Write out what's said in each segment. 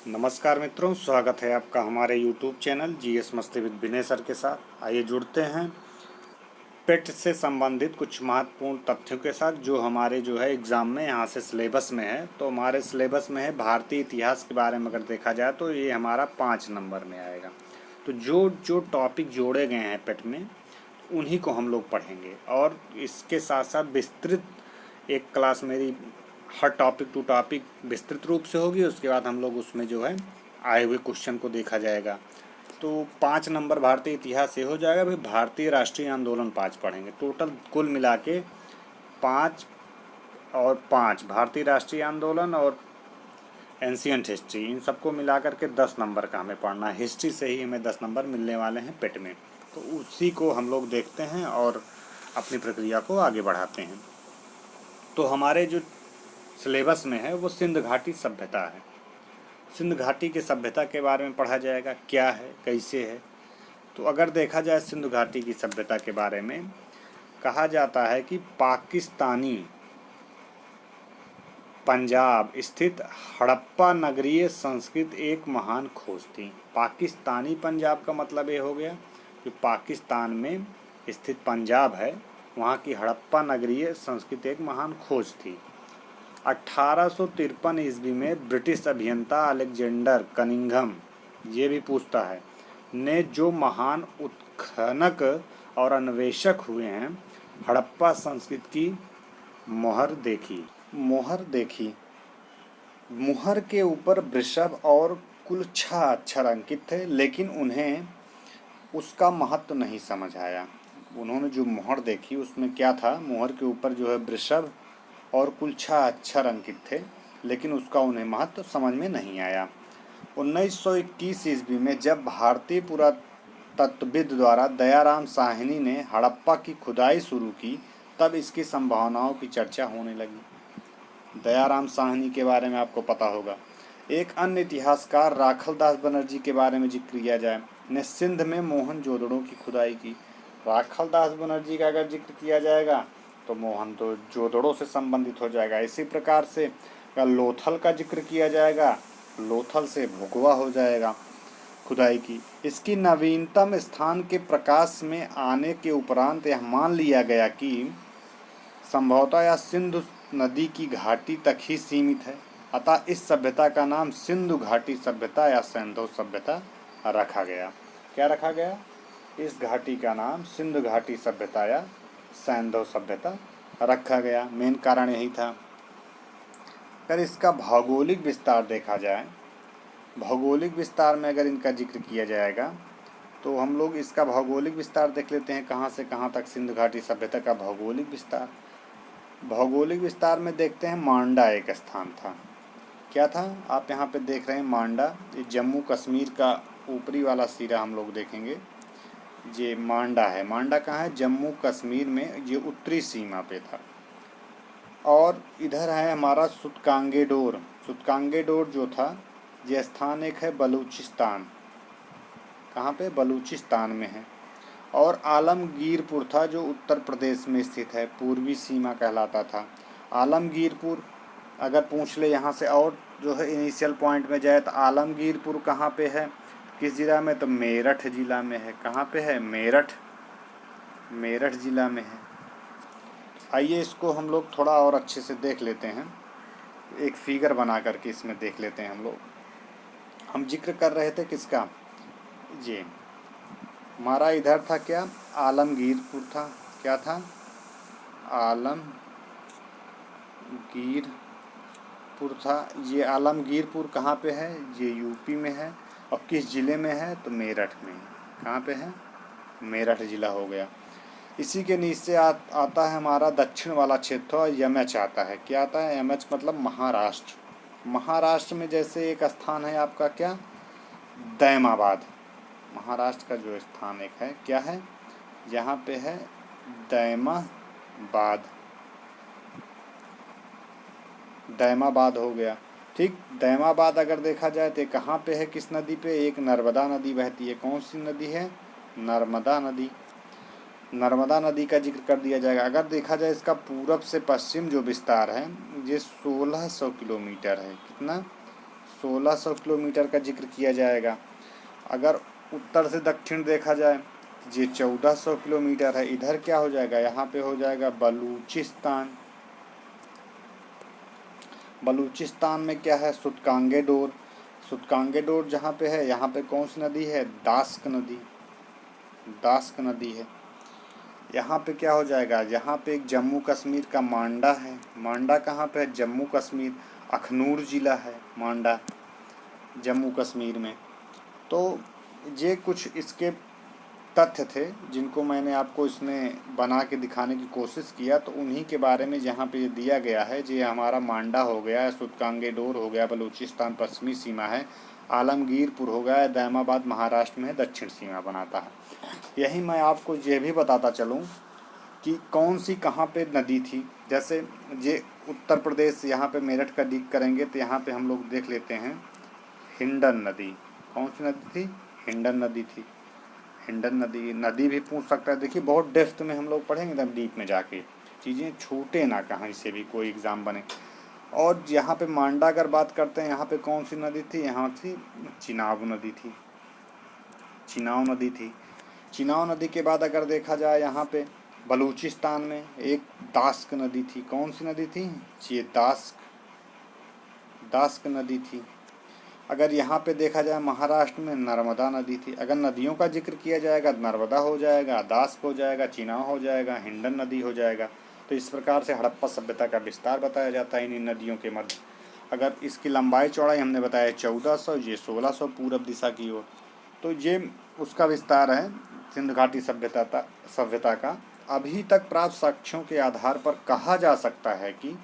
नमस्कार मित्रों, स्वागत है आपका हमारे YouTube चैनल जीएस मस्ती विद विनय सर के साथ। आइए जुड़ते हैं पेट से संबंधित कुछ महत्वपूर्ण तथ्यों के साथ जो हमारे एग्ज़ाम में यहाँ से सिलेबस में है। तो हमारे सिलेबस में है भारतीय इतिहास के बारे में अगर देखा जाए तो ये हमारा 5 नंबर में आएगा। तो जो जो टॉपिक जोड़े गए हैं पेट में उन्हीं को हम लोग पढ़ेंगे और इसके साथ साथ विस्तृत एक क्लास मेरी हर टॉपिक टू टॉपिक विस्तृत रूप से होगी। उसके बाद हम लोग उसमें आए हुए क्वेश्चन को देखा जाएगा। तो 5 नंबर भारतीय इतिहास से हो जाएगा। भाई भारतीय राष्ट्रीय आंदोलन 5 पढ़ेंगे। टोटल कुल मिला के 5 और 5 भारतीय राष्ट्रीय आंदोलन और एंशियंट हिस्ट्री, इन सबको मिला करके 10 नंबर का हमें पढ़ना है। हिस्ट्री से ही हमें 10 नंबर मिलने वाले हैं पेट में। तो उसी को हम लोग देखते हैं और अपनी प्रक्रिया को आगे बढ़ाते हैं। तो हमारे जो सिलेबस में है वो सिंध घाटी सभ्यता है। सिंध घाटी की सभ्यता के बारे में पढ़ा जाएगा, क्या है, कैसे है। तो अगर देखा जाए सिंध घाटी की सभ्यता के बारे में, कहा जाता है कि पाकिस्तानी पंजाब स्थित हड़प्पा नगरीय संस्कृत एक महान खोज थी। पाकिस्तानी पंजाब का मतलब ये हो गया कि पाकिस्तान में स्थित पंजाब है, वहाँ की हड़प्पा नगरीय संस्कृत एक महान खोज थी। 1853 ईस्वी में ब्रिटिश अभियंता अलेक्जेंडर कनिंघम, ये भी पूछता है, ने जो महान उत्खनक और अन्वेषक हुए हैं, हड़प्पा संस्कृति की मोहर देखी। मुहर के ऊपर वृषभ और कुलच्छा अक्षर अंकित थे, लेकिन उन्हें उसका महत्व नहीं समझ आया। उन्होंने जो मोहर देखी उसमें क्या था, मुहर के ऊपर वृषभ और कुलच्छा अक्षर अंकित थे, लेकिन उसका उन्हें महत्व समझ में नहीं आया। 1921 ईस्वी में जब भारतीय पुरातत्वविद द्वारा दयाराम साहनी ने हड़प्पा की खुदाई शुरू की, तब इसकी संभावनाओं की चर्चा होने लगी। दयाराम साहनी के बारे में आपको पता होगा। एक अन्य इतिहासकार राखलदास बनर्जी के बारे में जिक्र किया जाए, ने सिंध में मोहनजोदड़ो की खुदाई की। राखलदास बनर्जी का अगर जिक्र किया जाएगा तो मोहनजोदड़ो से संबंधित हो जाएगा। इसी प्रकार से अगर लोथल का जिक्र किया जाएगा, लोथल से भुगवा हो जाएगा खुदाई की। इसकी नवीनतम स्थान के प्रकाश में आने के उपरांत यह मान लिया गया कि संभवतः यह सिंधु नदी की घाटी तक ही सीमित है। अतः इस सभ्यता का नाम सिंधु घाटी सभ्यता या सैंधव सभ्यता रखा गया। क्या रखा गया? इस घाटी का नाम सिंधु घाटी सभ्यता या सैंधव सभ्यता रखा गया। मेन कारण यही था। अगर इसका भौगोलिक विस्तार देखा जाए, भौगोलिक विस्तार में अगर इनका जिक्र किया जाएगा तो हम लोग इसका भौगोलिक विस्तार देख लेते हैं, कहाँ से कहाँ तक सिंधु घाटी सभ्यता का भौगोलिक विस्तार। भौगोलिक विस्तार में देखते हैं, मांडा एक स्थान था। क्या था? आप यहाँ पे देख रहे हैं मांडा, ये जम्मू कश्मीर का ऊपरी वाला सिरा हम लोग देखेंगे, ये मांडा है। मांडा कहाँ है? जम्मू कश्मीर में, ये उत्तरी सीमा पे था। और इधर है हमारा सुतकांगेडोर। सुतकांगेडोर जो था, ये स्थान एक है बलूचिस्तान। कहाँ पे? बलूचिस्तान में है। और आलमगीरपुर था जो उत्तर प्रदेश में स्थित है, पूर्वी सीमा कहलाता था। आलमगीरपुर अगर पूछ ले यहाँ से, और इनिशियल पॉइंट में जाए तो आलमगीरपुर कहाँ पे है, किस जिला में? तो मेरठ जिला में है। कहाँ पे है? मेरठ जिला में है। आइए इसको हम लोग थोड़ा और अच्छे से देख लेते हैं, एक फिगर बना करके इसमें देख लेते हैं हम लोग। हम जिक्र कर रहे थे किसका? ये हमारा इधर था क्या? आलमगीरपुर था। क्या था? आलमगीरपुर था। ये आलमगीरपुर कहाँ पे है? ये यूपी में है। और किस ज़िले में है? तो मेरठ में। कहाँ पे है? मेरठ ज़िला हो गया। इसी के नीचे आता है हमारा दक्षिण वाला क्षेत्र, और यमच आता है। क्या आता है? यमच मतलब महाराष्ट्र। महाराष्ट्र में जैसे एक स्थान है आपका, क्या? दैमाबाद। महाराष्ट्र का जो स्थान एक है, क्या है? यहाँ पे है दैमाबाद। दैमाबाद हो गया। ठीक, दैमाबाद अगर देखा जाए तो कहाँ पे है, किस नदी पे? एक नर्मदा नदी बहती है। कौन सी नदी है? नर्मदा नदी। नर्मदा नदी का जिक्र कर दिया जाएगा। अगर देखा जाए इसका पूरब से पश्चिम जो विस्तार है, ये 1600 किलोमीटर है। कितना? 1600 किलोमीटर का जिक्र किया जाएगा। अगर उत्तर से दक्षिण देखा जाए ये 1400 किलोमीटर है। इधर क्या हो जाएगा, यहाँ पे हो जाएगा बलूचिस्तान। बलूचिस्तान में क्या है, सुतकांगे डोर। सुतकांगे डोर जहाँ पे है, यहाँ पे कौन सी नदी है, दास्क नदी, दास्क नदी है। यहाँ पे क्या हो जाएगा, यहाँ पे एक जम्मू कश्मीर का मांडा है। मांडा कहाँ पे है, जम्मू कश्मीर, अखनूर ज़िला है मांडा, जम्मू कश्मीर में। तो ये कुछ इसके तथ्य थे जिनको मैंने आपको इसमें बना के दिखाने की कोशिश किया। तो उन्हीं के बारे में जहाँ पे ये दिया गया है, ये हमारा मांडा हो गया, सुतकांगे डोर हो गया, बलूचिस्तान पश्चिमी सीमा है, आलमगीरपुर हो गया, दैमाबाद महाराष्ट्र में दक्षिण सीमा बनाता है। यही मैं आपको ये भी बताता चलूँ कि कौन सी कहाँ पे नदी थी। जैसे ये उत्तर प्रदेश, यहाँ पे मेरठ का डिग करेंगे तो यहाँ पे हम लोग देख लेते हैं हिंडन नदी। कौन सी नदी थी, हिंडन नदी थी। हिंडन नदी, नदी भी पूछ सकता है। देखिए बहुत डेप्थ में हम लोग पढ़ेंगे एकदम डीप में जाके, चीज़ें छूटे ना कहीं से भी, कोई एग्ज़ाम बने। और यहाँ पे मांडा अगर बात करते हैं, यहाँ पे कौन सी नदी थी, यहाँ थी चिनाब नदी थी, चिनाब नदी थी। चिनाब नदी के बाद अगर देखा जाए यहाँ पे बलूचिस्तान में एक दास्क नदी थी। कौन सी नदी थी, ये दास्क, दास्क नदी थी। अगर यहाँ पे देखा जाए महाराष्ट्र में नर्मदा नदी थी। अगर नदियों का जिक्र किया जाएगा नर्मदा हो जाएगा, दास्क हो जाएगा, चिनाब हो जाएगा, हिंडन नदी हो जाएगा। तो इस प्रकार से हड़प्पा सभ्यता का विस्तार बताया जाता है इन नदियों के मध्य। अगर इसकी लंबाई चौड़ाई हमने बताया 1400, ये 1600 पूरब दिशा की ओर। तो ये उसका विस्तार है सिंधु घाटी सभ्यता का। अभी तक प्राप्त साक्ष्यों के आधार पर कहा जा सकता है कि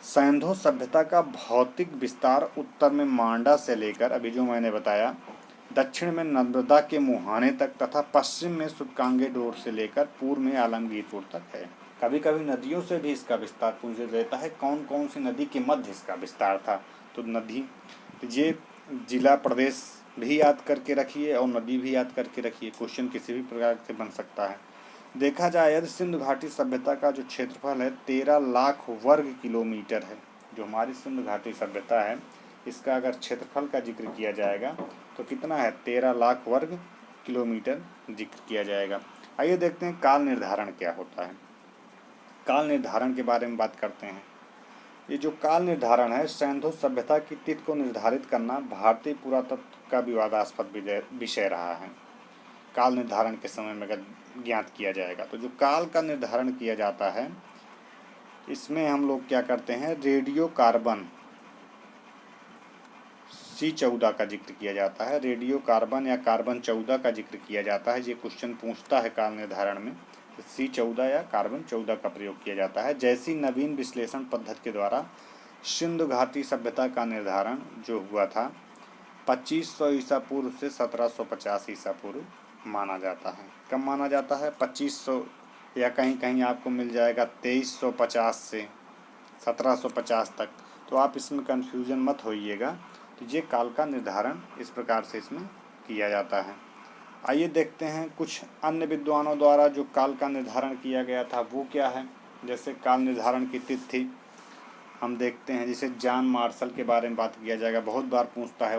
सैंधो सभ्यता का भौतिक विस्तार उत्तर में मांडा से लेकर अभी जो मैंने बताया, दक्षिण में नर्मदा के मुहाने तक तथा पश्चिम में सुतकांगे डोर से लेकर पूर्व में आलमगीरपुर तक है। कभी कभी नदियों से भी इसका विस्तार पूछ लेता है, कौन कौन सी नदी के मध्य इसका विस्तार था। तो नदी, ये जिला प्रदेश भी याद करके रखिए और नदी भी याद करके रखिए, क्वेश्चन किसी भी प्रकार से बन सकता है। देखा जाए यदि सिंधु घाटी सभ्यता का जो क्षेत्रफल है 13 लाख वर्ग किलोमीटर है। जो हमारी सिंधु घाटी सभ्यता है इसका अगर क्षेत्रफल का जिक्र किया जाएगा तो कितना है, 13 लाख वर्ग किलोमीटर जिक्र किया जाएगा। आइए देखते हैं काल निर्धारण क्या होता है। काल निर्धारण के बारे में बात करते हैं। ये जो काल निर्धारण है, सैंधो सभ्यता की तिथि को निर्धारित करना भारतीय पुरातत्व का विवादास्पद विषय रहा है। काल निर्धारण के समय में अगर ज्ञात किया जाएगा तो जो काल का निर्धारण किया जाता है इसमें हम लोग क्या करते हैं, रेडियो कार्बन C14 का जिक्र किया जाता है। रेडियो कार्बन या कार्बन 14 का जिक्र किया जाता है। ये क्वेश्चन पूछता है काल निर्धारण में, तो C14 या कार्बन 14 का प्रयोग किया जाता है। जैसी नवीन विश्लेषण पद्धति के द्वारा सिंधु घाटी सभ्यता का निर्धारण जो हुआ था 2500 ईसा पूर्व से 1750 ईसा पूर्व माना जाता है। कब माना जाता है, 2500 या कहीं कहीं आपको मिल जाएगा 2350 से 1750 तक। तो आप इसमें कन्फ्यूजन मत होइएगा। तो ये काल का निर्धारण इस प्रकार से इसमें किया जाता है। आइए देखते हैं कुछ अन्य विद्वानों द्वारा जो काल का निर्धारण किया गया था वो क्या है। जैसे काल निर्धारण की तिथि हम देखते हैं, जैसे जॉन मार्शल के बारे में बात किया जाएगा, बहुत बार पूछता है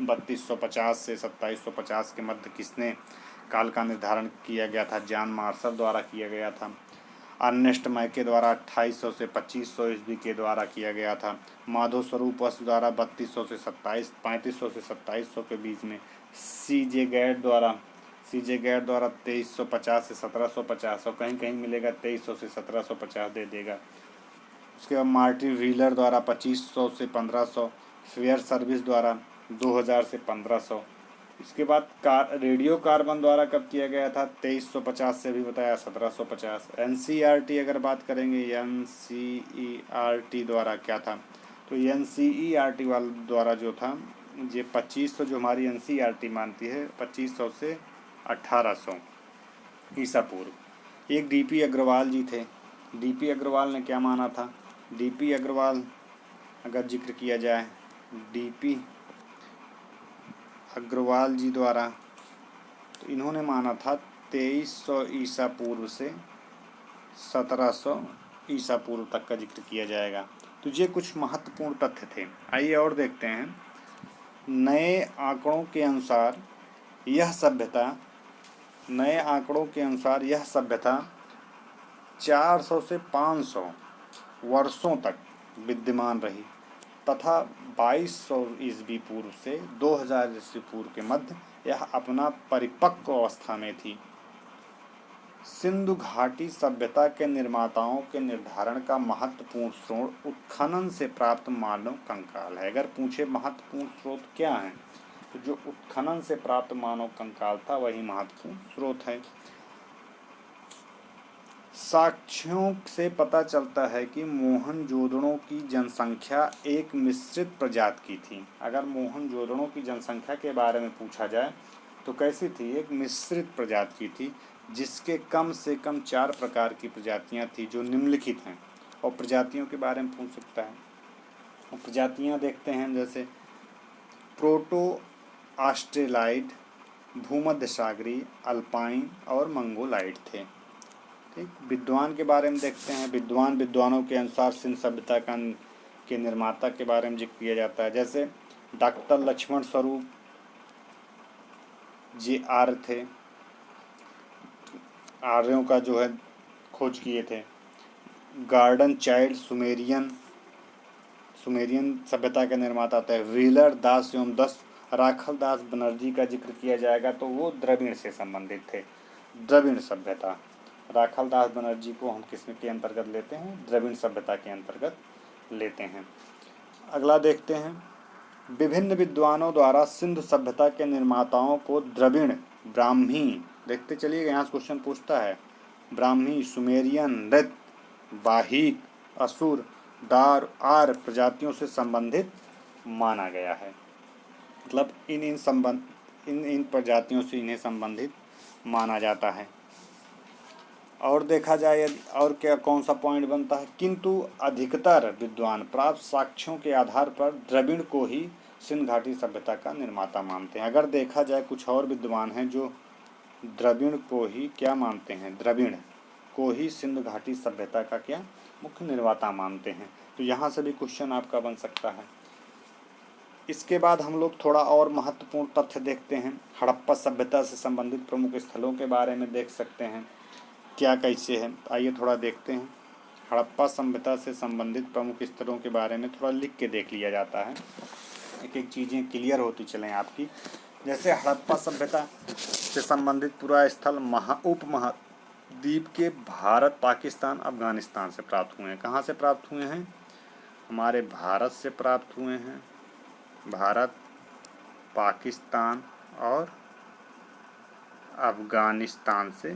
3250 से 2750 के मध्य किसने काल का निर्धारण किया गया था, जॉन मार्शल द्वारा किया गया था। अर्नेस्ट मैके द्वारा 2800 से 2500 ईस्वी के द्वारा किया गया था। माधव स्वरूप द्वारा 3200 से 3500 से 2700 के बीच में। सीजे गैड द्वारा 2350 से 1750, और कहीं कहीं मिलेगा 2300 से 1750 दे देगा। उसके बाद मार्टिन व्हीलर द्वारा 2500 से 1500, फेयर सर्विस द्वारा 2000 से 1500। इसके बाद रेडियो कार्बन द्वारा कब किया गया था, 2350 से भी बताया 1750। एनसीईआरटी अगर बात करेंगे, एनसीईआरटी द्वारा क्या था, तो एनसीईआरटी वाले द्वारा जो था ये 2500, जो हमारी एनसीईआरटी मानती है 2500 से 1800 ईसा पूर्व। एक डीपी अग्रवाल जी थे। डीपी अग्रवाल ने क्या माना था, डीपी अग्रवाल अगर जिक्र किया जाए, डीपी अग्रवाल जी द्वारा, तो इन्होंने माना था 2300 ईसा पूर्व से 1700 ईसा पूर्व तक का जिक्र किया जाएगा। तो ये कुछ महत्वपूर्ण तथ्य थे। आइए और देखते हैं। नए आंकड़ों के अनुसार यह सभ्यता 400 से 500 वर्षों तक विद्यमान रही तथा 2200 ईस्वी पूर्व से 2000 ईस्वी पूर्व के मध्य यह अपना परिपक्व अवस्था में थी। सिंधु घाटी सभ्यता के निर्माताओं के निर्धारण का महत्वपूर्ण स्रोत उत्खनन से प्राप्त मानव कंकाल है। अगर पूछे महत्वपूर्ण स्रोत क्या है, तो जो उत्खनन से प्राप्त मानव कंकाल था वही महत्वपूर्ण स्रोत है। साक्ष्यों से पता चलता है कि मोहनजोदड़ो की जनसंख्या एक मिश्रित प्रजाति की थी। अगर मोहनजोदड़ो की जनसंख्या के बारे में पूछा जाए तो कैसी थी? एक मिश्रित प्रजाति की थी, जिसके कम से कम 4 प्रकार की प्रजातियां थी जो निम्नलिखित हैं। और प्रजातियों के बारे में पूछ सकता है। और प्रजातियां देखते हैं, जैसे प्रोटो ऑस्ट्रेलाइड, भूमध्य सागरीय, अल्पाइन और मंगोलाइड थे। ठीक। विद्वान के बारे में देखते हैं। विद्वानों के अनुसार सिंधु सभ्यता के निर्माता के बारे में जिक्र किया जाता है। जैसे डॉक्टर लक्ष्मण स्वरूप जी आर्य थे, आर्यों का जो है खोज किए थे। गार्डन चाइल्ड सुमेरियन सभ्यता के निर्माता थे। व्हीलर दास एवं राखल दास बनर्जी का जिक्र किया जाएगा तो वो द्रविड़ से संबंधित थे। द्रविड़ सभ्यता, राखल दास बनर्जी को हम किसमें के अंतर्गत लेते हैं? द्रविड़ सभ्यता के अंतर्गत लेते हैं। अगला देखते हैं। विभिन्न विद्वानों द्वारा सिंधु सभ्यता के निर्माताओं को द्रविड़, ब्राह्मी, देखते चलिएगा, यहाँ से क्वेश्चन पूछता है, ब्राह्मी, सुमेरियन, नृत, वाहिक, असुर, दार, आर्य प्रजातियों से संबंधित माना गया है। मतलब इन प्रजातियों से इन्हें संबंधित माना जाता है। और देखा जाए और क्या कौन सा पॉइंट बनता है, किंतु अधिकतर विद्वान प्राप्त साक्ष्यों के आधार पर द्रविड़ को ही सिंधु घाटी सभ्यता का निर्माता मानते हैं। अगर देखा जाए कुछ और विद्वान हैं जो द्रविड़ को ही क्या मानते हैं? द्रविड़ को ही सिंधु घाटी सभ्यता का क्या मुख्य निर्माता मानते हैं। तो यहाँ से भी क्वेश्चन आपका बन सकता है। इसके बाद हम लोग थोड़ा और महत्वपूर्ण तथ्य देखते हैं। हड़प्पा सभ्यता से संबंधित प्रमुख स्थलों के बारे में देख सकते हैं क्या कैसे है। आइए थोड़ा देखते हैं। हड़प्पा सभ्यता से संबंधित प्रमुख स्थलों के बारे में थोड़ा लिख के देख लिया जाता है, एक एक चीज़ें क्लियर होती चलें आपकी। जैसे हड़प्पा सभ्यता से संबंधित पूरा स्थल उपमहाद्वीप के भारत, पाकिस्तान, अफगानिस्तान से प्राप्त हुए हैं। कहाँ से प्राप्त हुए हैं? हमारे भारत से प्राप्त हुए हैं। भारत, पाकिस्तान और अफगानिस्तान से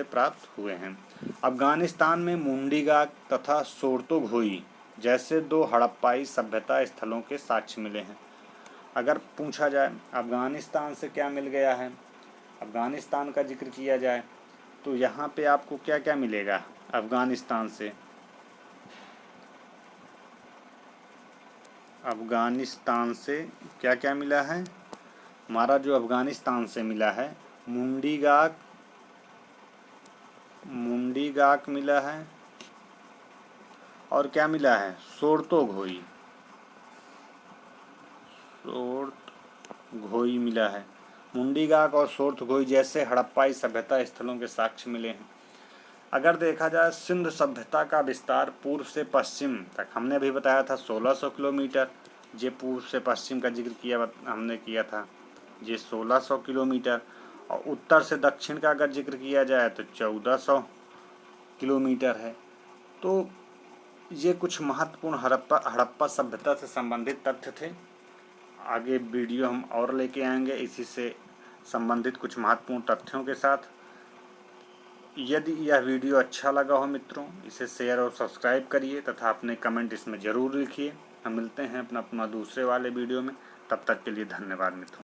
प्राप्त हुए हैं। अफगानिस्तान में मुंडीगाक तथा सोर्तोघोई जैसे 2 हड़प्पाई सभ्यता स्थलों के साक्ष्य मिले हैं। अगर पूछा जाए अफगानिस्तान से क्या मिल गया है, अफगानिस्तान का जिक्र किया जाए तो यहाँ पे आपको क्या क्या मिलेगा? अफगानिस्तान से क्या क्या मिला है? हमारा जो अफगानिस्तान से मिला है, मुंडीगाक मिला है और क्या मिला है? सोर्तोघोई मिला है। मुंडीगाक और सोर्तोघोई जैसे हड़प्पाई सभ्यता स्थलों के साक्ष्य मिले हैं। अगर देखा जाए सिंधु सभ्यता का विस्तार पूर्व से पश्चिम तक, हमने अभी बताया था 1600 किलोमीटर, ये पूर्व से पश्चिम का जिक्र हमने किया था, ये 1600 किलोमीटर। और उत्तर से दक्षिण का अगर जिक्र किया जाए तो 1400 किलोमीटर है। तो ये कुछ महत्वपूर्ण हड़प्पा सभ्यता से संबंधित तथ्य थे। आगे वीडियो हम और लेके आएंगे इसी से संबंधित कुछ महत्वपूर्ण तथ्यों के साथ। यदि यह वीडियो अच्छा लगा हो मित्रों, इसे शेयर और सब्सक्राइब करिए तथा अपने कमेंट इसमें ज़रूर लिखिए। हम मिलते हैं अपना दूसरे वाले वीडियो में। तब तक के लिए धन्यवाद मित्रों।